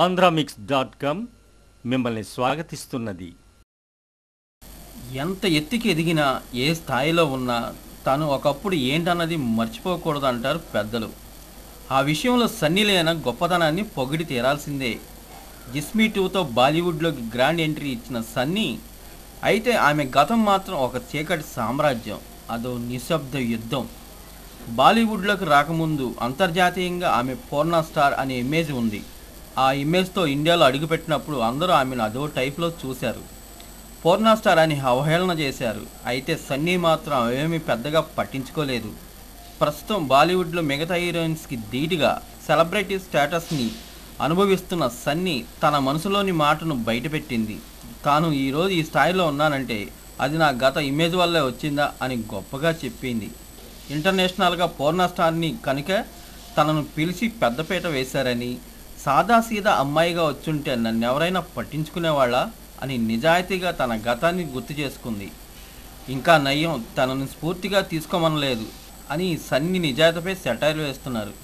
ఆంధ్రామిక్స్.com మిమ్మల్ని స్వాగతిస్తున్నది. ఎంత ఎత్తుకి ఎదిగినా ఏ స్థాయిలో ఉన్నా తాను ఒకప్పుడు ఏంటన్నది మర్చిపోకూడదు అంటారు పెద్దలు. ఆ విషయంలో సన్నీ లియోన్ గొప్పతనాన్ని పొగిడి తీరాల్సిందే. జిస్మీ 2తో బాలీవుడ్లోకి గ్రాండ్ ఎంట్రీ ఇచ్చిన సన్నీ, అయితే ఆమె గతం మాత్రం ఒక చీకటి సామ్రాజ్యం, అదో నిశ్శబ్ద యుద్ధం. బాలీవుడ్లోకి రాకముందు అంతర్జాతీయంగా ఆమె పూర్ణ స్టార్ అనే ఇమేజ్ ఉంది. ఆ ఇమేజ్తో ఇండియాలో అడుగుపెట్టినప్పుడు అందరూ ఆమెను అదో టైప్లో చూశారు. పూర్ణ స్టార్ అని అవహేళన చేశారు. అయితే సన్నీ మాత్రం అవేమీ పెద్దగా పట్టించుకోలేదు. ప్రస్తుతం బాలీవుడ్లో మిగతా హీరోయిన్స్కి ధీటుగా సెలబ్రిటీ స్టేటస్ని అనుభవిస్తున్న సన్నీ తన మనసులోని మాటను బయటపెట్టింది. తాను ఈరోజు ఈ స్థాయిలో ఉన్నానంటే అది నా గత ఇమేజ్ వల్లే వచ్చిందా అని గొప్పగా చెప్పింది. ఇంటర్నేషనల్గా పూర్ణ స్టార్ని కనుక తనను పిలిచి పెద్దపీట వేశారని, సాదాసీదా అమ్మాయిగా వచ్చుంటే నన్నెవరైనా పట్టించుకునేవాళ్ళ అని నిజాయితీగా తన గతాన్ని గుర్తు చేసుకుంది. ఇంకా నయ్యం, తనను స్ఫూర్తిగా తీసుకోమనలేదు అని సన్నీ నిజాయితీపై సెటైర్ వేస్తున్నారు.